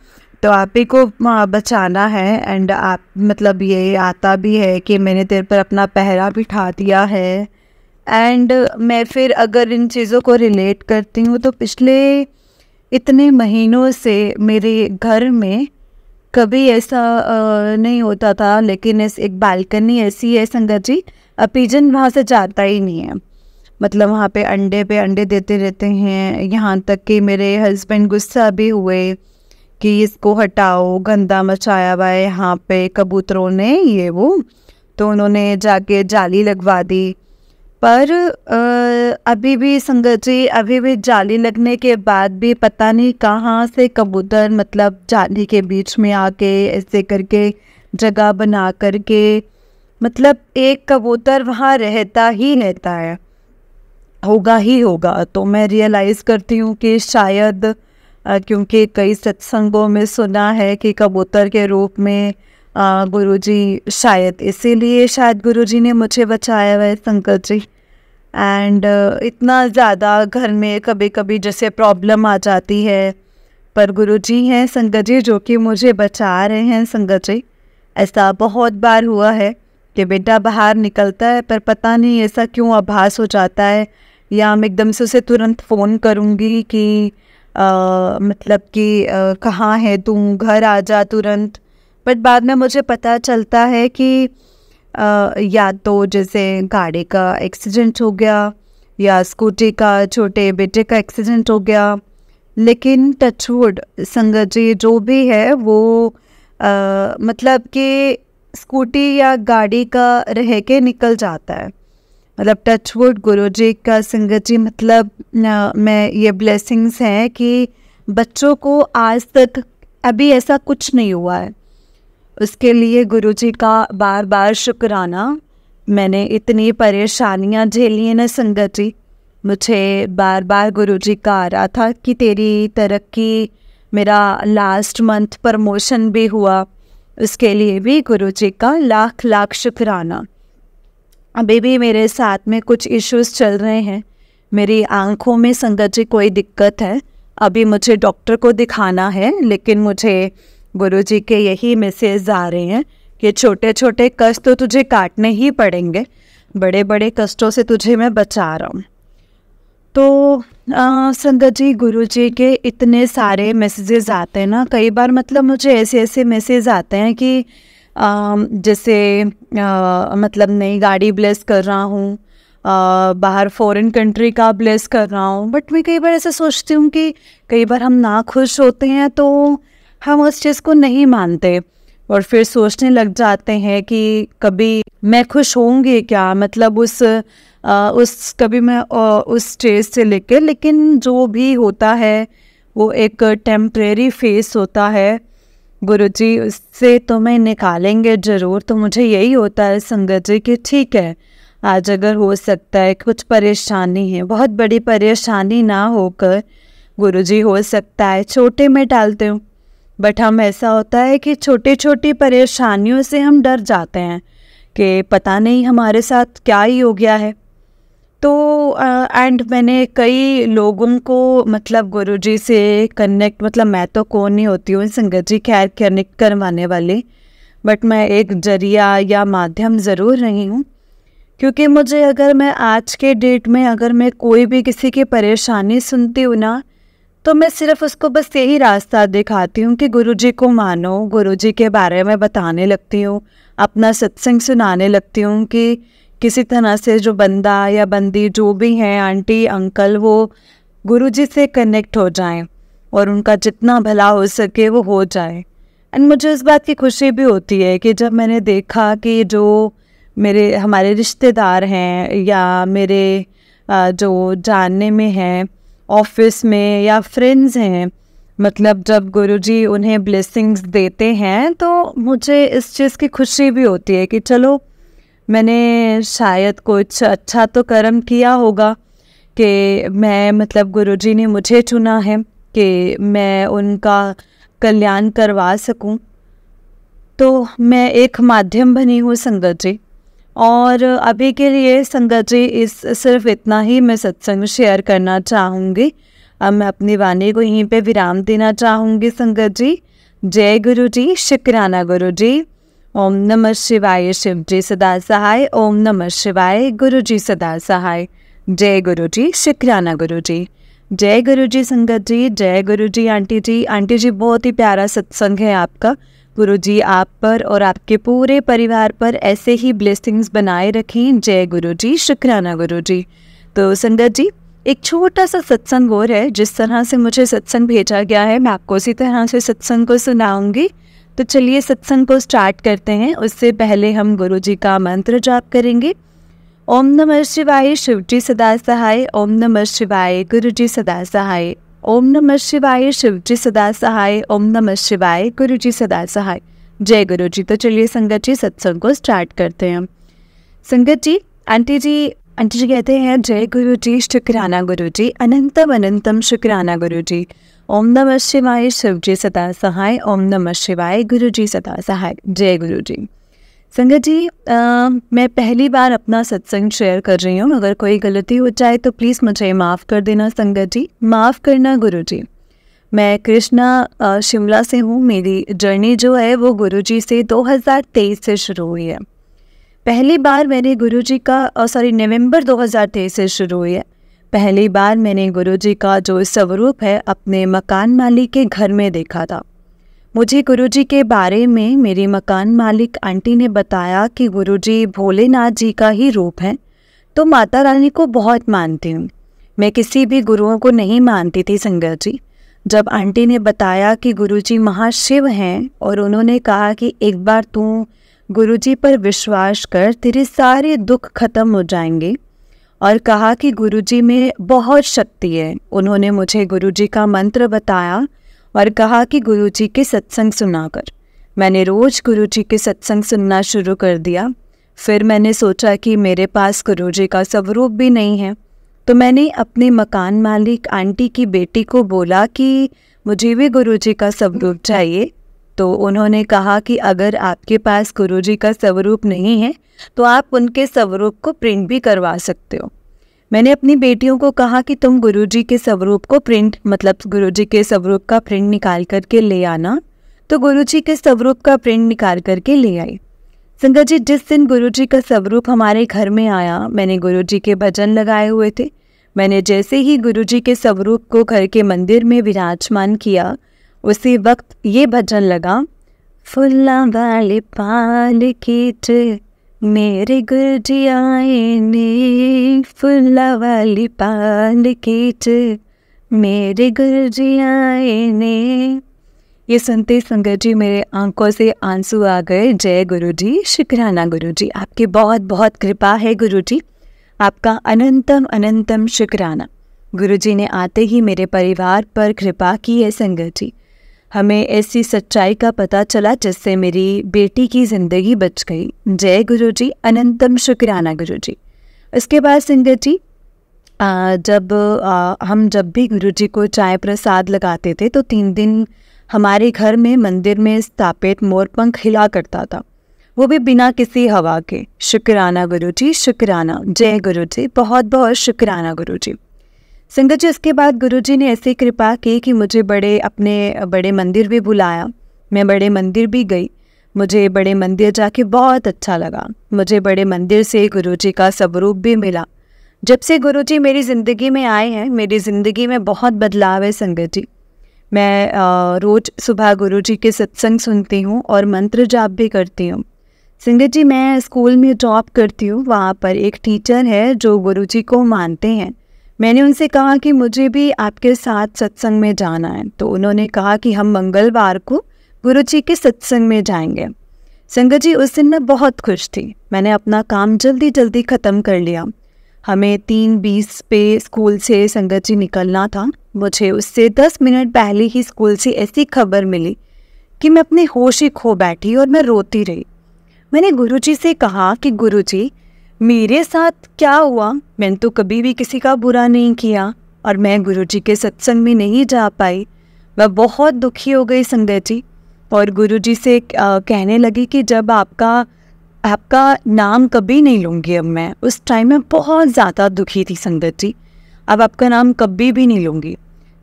तो आप ही को बचाना है। एंड आप मतलब ये आता भी है कि मैंने तेरे पर अपना पहरा बिठा दिया है। एंड मैं फिर अगर इन चीज़ों को रिलेट करती हूँ तो पिछले इतने महीनों से मेरे घर में कभी ऐसा नहीं होता था, लेकिन एक बालकनी ऐसी है संगत जी, पिजन वहाँ से जाता ही नहीं है। मतलब वहाँ पे अंडे देते रहते हैं। यहाँ तक कि मेरे हस्बैंड गुस्सा भी हुए कि इसको हटाओ, गंदा मचाया हुआ है यहाँ पे कबूतरों ने, ये वो। तो उन्होंने जाके जाली लगवा दी। पर अभी भी संगत जी, अभी भी जाली लगने के बाद भी पता नहीं कहाँ से कबूतर मतलब जाली के बीच में आके ऐसे करके जगह बना करके, मतलब एक कबूतर वहाँ रहता ही रहता है, होगा ही होगा। तो मैं रियलाइज़ करती हूँ कि शायद क्योंकि कई सत्संगों में सुना है कि कबूतर के रूप में गुरुजी, शायद इसीलिए शायद गुरुजी ने मुझे बचाया हुआ है संकट जी। एंड इतना ज़्यादा घर में कभी कभी जैसे प्रॉब्लम आ जाती है, पर गुरुजी हैं संकट जी जो कि मुझे बचा रहे हैं संकट जी। ऐसा बहुत बार हुआ है कि बेटा बाहर निकलता है पर पता नहीं ऐसा क्यों आभास हो जाता है, या मैं एकदम से उसे तुरंत फ़ोन करूँगी कि मतलब कि कहाँ है तुम, घर आ जा तुरंत। बट बाद में मुझे पता चलता है कि या तो जैसे गाड़ी का एक्सीडेंट हो गया, या स्कूटी का छोटे बेटे का एक्सीडेंट हो गया, लेकिन टचवुड संगत जी जो भी है वो मतलब कि स्कूटी या गाड़ी का रह के निकल जाता है। मतलब टचवुड गुरुजी का संगत जी मतलब मैं ये ब्लेसिंग्स हैं कि बच्चों को आज तक अभी ऐसा कुछ नहीं हुआ है। उसके लिए गुरुजी का बार बार शुक्राना। मैंने इतनी परेशानियां झेली हैं ना संगत जी, मुझे बार बार गुरुजी का आ रहा था कि तेरी तरक्की, मेरा लास्ट मंथ प्रमोशन भी हुआ, उसके लिए भी गुरुजी का लाख लाख शुक्राना। अभी भी मेरे साथ में कुछ इश्यूज चल रहे हैं, मेरी आंखों में संगत जी कोई दिक्कत है, अभी मुझे डॉक्टर को दिखाना है, लेकिन मुझे गुरुजी के यही मैसेज आ रहे हैं कि छोटे छोटे कष्ट तो तुझे काटने ही पड़ेंगे, बड़े बड़े कष्टों से तुझे मैं बचा रहा हूँ। तो संगत जी गुरुजी के इतने सारे मैसेजेस आते हैं ना, कई बार मतलब मुझे ऐसे ऐसे मैसेज आते हैं कि जैसे मतलब नई गाड़ी ब्लेस कर रहा हूँ, बाहर फॉरेन कंट्री का ब्लेस कर रहा हूँ। बट मैं कई बार ऐसा सोचती हूँ कि कई बार हम ना खुश होते हैं तो हम उस चीज़ को नहीं मानते और फिर सोचने लग जाते हैं कि कभी मैं खुश होंगी क्या, मतलब कभी मैं उस स्टेज से लेकर, लेकिन जो भी होता है वो एक टेम्परेरी फेस होता है। गुरुजी उससे तो मैं निकालेंगे ज़रूर। तो मुझे यही होता है संगत जी कि ठीक है, आज अगर हो सकता है कुछ परेशानी है, बहुत बड़ी परेशानी ना होकर गुरुजी हो सकता है छोटे में डालते हूँ। बट हम ऐसा होता है कि छोटी छोटी परेशानियों से हम डर जाते हैं कि पता नहीं हमारे साथ क्या ही हो गया है। तो एंड मैंने कई लोगों को मतलब गुरुजी से कनेक्ट, मतलब मैं तो कौन नहीं होती हूँ संगत जी खैर कनेक्ट करवाने वाली, बट मैं एक जरिया या माध्यम ज़रूर रही हूँ। क्योंकि मुझे अगर मैं आज के डेट में अगर मैं कोई भी किसी की परेशानी सुनती हूँ ना, तो मैं सिर्फ उसको बस यही रास्ता दिखाती हूँ कि गुरुजी को मानो, गुरुजी के बारे में बताने लगती हूँ, अपना सत्संग सुनाने लगती हूँ कि किसी तरह से जो बंदा या बंदी जो भी हैं, आंटी अंकल, वो गुरुजी से कनेक्ट हो जाएं और उनका जितना भला हो सके वो हो जाए। एंड मुझे इस बात की खुशी भी होती है कि जब मैंने देखा कि जो हमारे रिश्तेदार हैं या मेरे जो जानने में हैं, ऑफिस में या फ्रेंड्स हैं, मतलब जब गुरुजी उन्हें ब्लेसिंग्स देते हैं तो मुझे इस चीज़ की खुशी भी होती है कि चलो मैंने शायद कुछ अच्छा तो कर्म किया होगा कि मैं मतलब गुरुजी ने मुझे चुना है कि मैं उनका कल्याण करवा सकूं। तो मैं एक माध्यम बनी हूँ संगत जी। और अभी के लिए संगत जी सिर्फ इतना ही मैं सत्संग शेयर करना चाहूँगी। अब मैं अपनी वाणी को यहीं पे विराम देना चाहूँगी संगत जी। जय गुरु जी, शुक्राना गुरु जी। ओम नमः शिवाय, शिव जी सदा सहाय। ओम नमः शिवाय, गुरु जी सदा सहाय। जय गुरु जी, शुक्राना गुरु जी। जय गुरु जी संगत जी, जय गुरु जी आंटी जी। आंटी जी बहुत ही प्यारा सत्संग है आपका। गुरु जी आप पर और आपके पूरे परिवार पर ऐसे ही ब्लेसिंग्स बनाए रखें। जय गुरु जी, शुक्राना गुरु जी। तो संगत जी एक छोटा सा सत्संग और है, जिस तरह से मुझे सत्संग भेजा गया है मैं आपको उसी तरह से सत्संग को सुनाऊंगी। तो चलिए सत्संग को स्टार्ट करते हैं। उससे पहले हम गुरु जी का मंत्र जाप करेंगे। ओम नमः शिवाय, शिव जी सदा सहाय। ओम नमः शिवाय, गुरु जी सदा सहाय। ओम नमः शिवाय, शिव जी सदा सहाय। ओम नमः शिवाय, गुरु जी सदा सहाय। जय गुरु जी। तो चलिए संगत जी सत्संग को स्टार्ट करते हैं। संगत जी आंटी जी कहते हैं जय गुरु जी, शुक्राना गुरु जी, अनंतम अनंतम शुक्राना गुरु जी। ओम नमः शिवाय, शिव जी सदा सहाय। ओम नमः शिवाय, गुरु जी सदा सहाय। जय गुरु जी। संगत जी मैं पहली बार अपना सत्संग शेयर कर रही हूँ, अगर कोई गलती हो जाए तो प्लीज़ मुझे माफ़ कर देना संगत जी, माफ़ करना गुरु जी। मैं कृष्णा शिमला से हूँ। मेरी जर्नी जो है वो गुरु जी से 2023 से शुरू हुई है। पहली बार मैंने गुरु जी का नवंबर 2023 से शुरू हुई है। पहली बार मैंने गुरु जी का जो स्वरूप है अपने मकान मालिक के घर में देखा था। मुझे गुरुजी के बारे में मेरी मकान मालिक आंटी ने बताया कि गुरुजी भोलेनाथ जी का ही रूप है। तो माता रानी को बहुत मानती हूँ। मैं किसी भी गुरुओं को नहीं मानती थी संगत जी। जब आंटी ने बताया कि गुरुजी महाशिव हैं और उन्होंने कहा कि एक बार तू गुरुजी पर विश्वास कर, तेरे सारे दुख खत्म हो जाएंगे, और कहा कि गुरुजी में बहुत शक्ति है। उन्होंने मुझे गुरुजी का मंत्र बताया और कहा कि गुरुजी के सत्संग सुना कर। मैंने रोज़ गुरुजी के सत्संग सुनना शुरू कर दिया। फिर मैंने सोचा कि मेरे पास गुरुजी का स्वरूप भी नहीं है, तो मैंने अपने मकान मालिक आंटी की बेटी को बोला कि मुझे भी गुरुजी का स्वरूप चाहिए। तो उन्होंने कहा कि अगर आपके पास गुरुजी का स्वरूप नहीं है तो आप उनके स्वरूप को प्रिंट भी करवा सकते हो। मैंने अपनी बेटियों को कहा कि तुम गुरुजी के स्वरूप को प्रिंट, मतलब गुरुजी के स्वरूप का प्रिंट निकाल करके ले आना। तो गुरुजी के स्वरूप का प्रिंट निकाल करके ले आई। संगत जी, जिस दिन गुरुजी का स्वरूप हमारे घर में आया, मैंने गुरुजी के भजन लगाए हुए थे। मैंने जैसे ही गुरुजी के स्वरूप को घर के मंदिर में विराजमान किया, उसी वक्त ये भजन लगा, फुल्ला वाले पालकी च मेरे गुरुजी आए ने, फुल्ला वाली पालकी च मेरे गुरुजी आए ने। ये सुनते संगत जी मेरे आंखों से आंसू आ गए। जय गुरुजी, शुक्राना गुरुजी, आपकी बहुत बहुत कृपा है गुरुजी, आपका अनंतम अनंतम शुक्राना। गुरुजी ने आते ही मेरे परिवार पर कृपा की है संगत जी। हमें ऐसी सच्चाई का पता चला जिससे मेरी बेटी की ज़िंदगी बच गई। जय गुरुजी, अनंतम शुक्राना गुरुजी। इसके बाद संगत जी, हम जब भी गुरुजी को चाय प्रसाद लगाते थे तो 3 दिन हमारे घर में मंदिर में स्थापित मोरपंख हिला करता था, वो भी बिना किसी हवा के। शुक्राना गुरुजी, शुक्राना। जय गुरुजी, बहुत बहुत शुक्राना गुरुजी। संगत जी, इसके बाद गुरुजी ने ऐसी कृपा की कि मुझे अपने बड़े मंदिर भी बुलाया। मैं बड़े मंदिर भी गई। मुझे बड़े मंदिर जाके बहुत अच्छा लगा। मुझे बड़े मंदिर से गुरुजी का स्वरूप भी मिला। जब से गुरुजी मेरी ज़िंदगी में आए हैं, मेरी ज़िंदगी में बहुत बदलाव है संगत जी। मैं रोज़ सुबह गुरुजी के सत्संग सुनती हूँ और मंत्र जाप भी करती हूँ। संगत जी, मैं स्कूल में जॉब करती हूँ, वहाँ पर एक टीचर है जो गुरुजी को मानते हैं। मैंने उनसे कहा कि मुझे भी आपके साथ सत्संग में जाना है, तो उन्होंने कहा कि हम मंगलवार को गुरुजी के सत्संग में जाएंगे। संगत जी, उस दिन मैं बहुत खुश थी। मैंने अपना काम जल्दी जल्दी ख़त्म कर लिया। हमें 3:20 पे स्कूल से संगत जी निकलना था। मुझे उससे 10 मिनट पहले ही स्कूल से ऐसी खबर मिली कि मैं अपने होश ही खो बैठी और मैं रोती रही। मैंने गुरुजी से कहा कि गुरुजी, मेरे साथ क्या हुआ? मैंने तो कभी भी किसी का बुरा नहीं किया और मैं गुरुजी के सत्संग में नहीं जा पाई। मैं बहुत दुखी हो गई संगत जी, और गुरुजी से कहने लगी कि जब आपका नाम कभी नहीं लूँगी अब मैं। उस टाइम में बहुत ज़्यादा दुखी थी संगत जी। अब आपका नाम कभी भी नहीं लूँगी।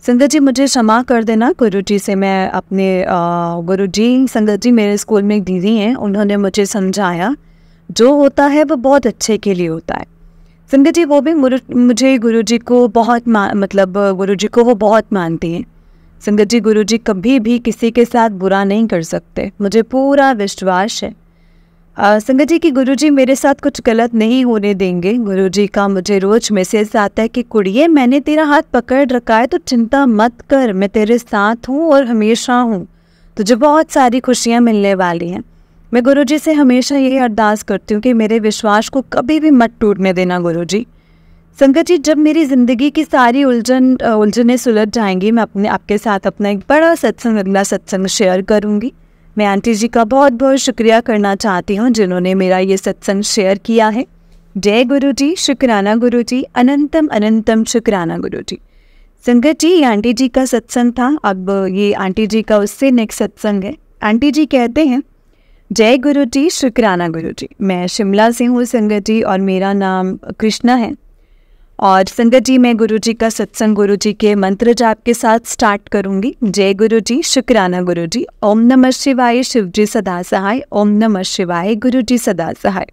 संगत जी, मुझे क्षमा कर देना। गुरुजी से मैं अपने गुरुजी, संगत जी मेरे स्कूल में एक दीदी हैं, उन्होंने मुझे समझाया जो होता है वो बहुत अच्छे के लिए होता है। संगत जी, वो भी मुझे गुरुजी को बहुत गुरुजी को वो बहुत मानती हैं। संगत जी, गुरुजी कभी भी किसी के साथ बुरा नहीं कर सकते, मुझे पूरा विश्वास है। संगत जी कि गुरुजी मेरे साथ कुछ गलत नहीं होने देंगे। गुरुजी का मुझे रोज मैसेज आता है कि कुड़िए, मैंने तेरा हाथ पकड़ रखा है तो चिंता मत कर, मैं तेरे साथ हूँ और हमेशा हूँ, तुझे बहुत सारी खुशियाँ मिलने वाली हैं। मैं गुरुजी से हमेशा यही अरदास करती हूँ कि मेरे विश्वास को कभी भी मत टूटने देना गुरुजी। संगत जी, जब मेरी ज़िंदगी की सारी उलझनें सुलझ जाएंगी, मैं आपके साथ अपना एक बड़ा अगला सत्संग शेयर करूँगी। मैं आंटी जी का बहुत बहुत शुक्रिया करना चाहती हूँ जिन्होंने मेरा ये सत्संग शेयर किया है। जय गुरुजी, शुक्राना गुरुजी, अनंतम अनंतम शुक्राना गुरुजी। संगत जी, ये आंटी जी का सत्संग था। अब ये आंटी जी का उससे नेक्स्ट सत्संग है। आंटी जी कहते हैं, जय गुरुजी, शुक्राना गुरुजी। मैं शिमला से हूँ संगत जी, और मेरा नाम कृष्णा है। और संगत जी, मैं गुरुजी का सत्संग गुरुजी के मंत्र जाप के साथ स्टार्ट करूंगी। जय गुरुजी, शुक्राना गुरुजी। ओम नमः शिवाय, शिवजी सदा सहाय। ओम नमः शिवाय, गुरुजी सदा सहाय।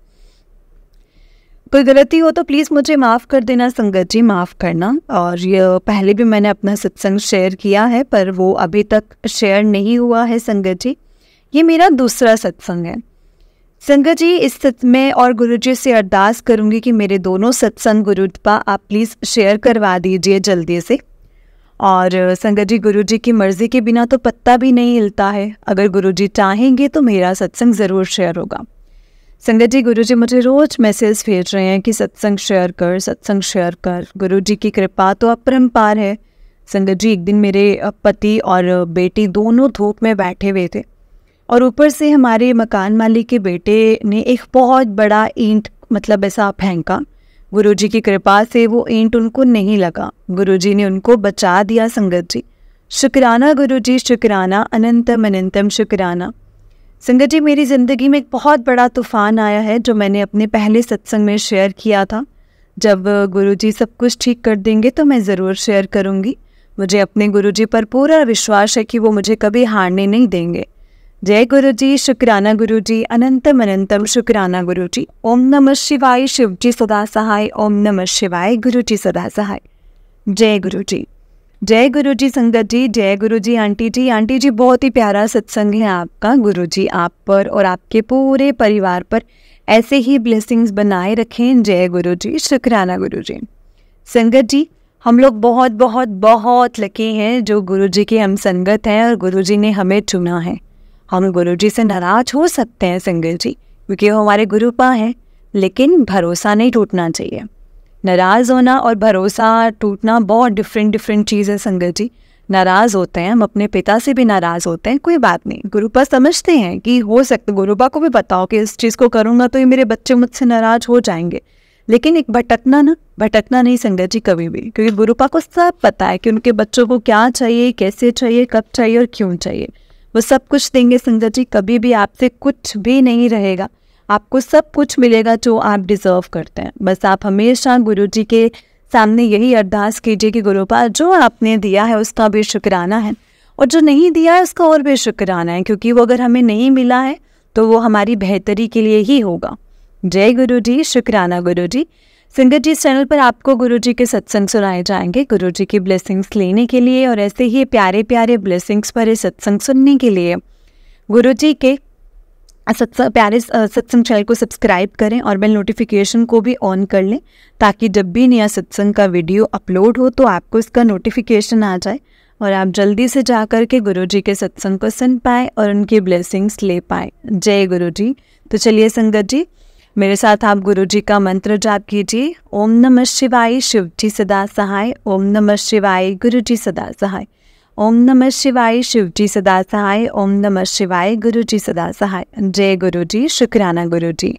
कोई गलती हो तो प्लीज़ मुझे माफ़ कर देना संगत जी, माफ़ करना। और ये पहले भी मैंने अपना सत्संग शेयर किया है, पर वो अभी तक शेयर नहीं हुआ है संगत जी। ये मेरा दूसरा सत्संग है संगत जी। इस में और गुरुजी से अरदास करूंगी कि मेरे दोनों सत्संग गुरुपा आप प्लीज़ शेयर करवा दीजिए जल्दी से। और संगत जी, गुरुजी की मर्ज़ी के बिना तो पत्ता भी नहीं हिलता है। अगर गुरुजी चाहेंगे तो मेरा सत्संग ज़रूर शेयर होगा। संगत जी, गुरुजी मुझे रोज़ मैसेज भेज रहे हैं कि सत्संग शेयर कर, सत्संग शेयर कर। गुरुजी की कृपा तो अपरंपार है। संगत जी, एक दिन मेरे पति और बेटी दोनों धूप में बैठे हुए थे और ऊपर से हमारे मकान मालिक के बेटे ने एक बहुत बड़ा ईंट मतलब ऐसा फेंका। गुरुजी की कृपा से वो ईंट उनको नहीं लगा। गुरुजी ने उनको बचा दिया। संगत जी, शुक्राना गुरुजी, शुक्राना, अनंतम अनंतम शुक्राना। संगत जी, मेरी ज़िंदगी में एक बहुत बड़ा तूफ़ान आया है जो मैंने अपने पहले सत्संग में शेयर किया था। जब गुरुजी सब कुछ ठीक कर देंगे तो मैं ज़रूर शेयर करूँगी। मुझे अपने गुरुजी पर पूरा विश्वास है कि वो मुझे कभी हारने नहीं देंगे। जय गुरुजी, शुक्राना गुरुजी, अनंतम अनंतम शुक्राना गुरुजी। ओम नमः शिवाय, शिवजी सदा सहाय। ओम नमः शिवाय, गुरुजी सदा सहाय। जय गुरुजी, जय गुरुजी। संगत जी, जय गुरुजी। आंटी जी, आंटी जी, बहुत ही प्यारा सत्संग है आपका। गुरुजी आप पर और आपके पूरे परिवार पर ऐसे ही ब्लेसिंग्स बनाए रखें। जय गुरुजी, शुक्राना गुरुजी। संगत जी, हम लोग बहुत बहुत बहुत लकी हैं जो गुरुजी के हम संगत हैं और गुरुजी ने हमें चुना है। हम गुरुजी से नाराज हो सकते हैं संगत जी, क्योंकि वो हमारे गुरुपा हैं, लेकिन भरोसा नहीं टूटना चाहिए। नाराज़ होना और भरोसा टूटना बहुत डिफरेंट चीज़ है संगत जी। नाराज़ होते हैं, हम अपने पिता से भी नाराज़ होते हैं, कोई बात नहीं। गुरुपा समझते हैं कि हो सकता, गुरुपा को भी पता हो कि इस चीज़ को करूँगा तो ये मेरे बच्चे मुझसे नाराज़ हो जाएंगे, लेकिन एक भटकना नहीं संगत जी कभी भी, क्योंकि गुरुपा को सब पता है कि उनके बच्चों को क्या चाहिए, कैसे चाहिए, कब चाहिए और क्यों चाहिए। वो सब कुछ देंगे संगत जी। कभी भी आपसे कुछ भी नहीं रहेगा, आपको सब कुछ मिलेगा जो आप डिज़र्व करते हैं। बस आप हमेशा गुरुजी के सामने यही अरदास कीजिए कि गुरुपा, जो आपने दिया है उसका भी शुक्राना है और जो नहीं दिया है उसका और भी शुक्राना है, क्योंकि वो अगर हमें नहीं मिला है तो वो हमारी बेहतरी के लिए ही होगा। जय गुरुजी, शुक्राना गुरुजी। संगत जी, इस चैनल पर आपको गुरुजी के सत्संग सुनाए जाएंगे। गुरुजी की ब्लेसिंग्स लेने के लिए और ऐसे ही प्यारे प्यारे ब्लेसिंग्स पर सत्संग सुनने के लिए गुरुजी के प्यारे सत्संग चैनल को सब्सक्राइब करें और बेल नोटिफिकेशन को भी ऑन कर लें, ताकि जब भी नया सत्संग का वीडियो अपलोड हो तो आपको इसका नोटिफिकेशन आ जाए और आप जल्दी से जा कर के गुरुजी के सत्संग को सुन पाए और उनकी ब्लेसिंग्स ले पाए। जय गुरुजी। तो चलिए संगत जी, मेरे साथ आप गुरुजी का मंत्र जाप कीजिए। ओम नमः शिवाय, शिवजी सदा सहाय। ओम नमः शिवाय, गुरुजी सदा सहाय। ओम नमः शिवाय, शिवजी सदा सहाय। ओम नमः शिवाय, गुरुजी सदा सहाय। जय गुरुजी, शुक्राना गुरुजी।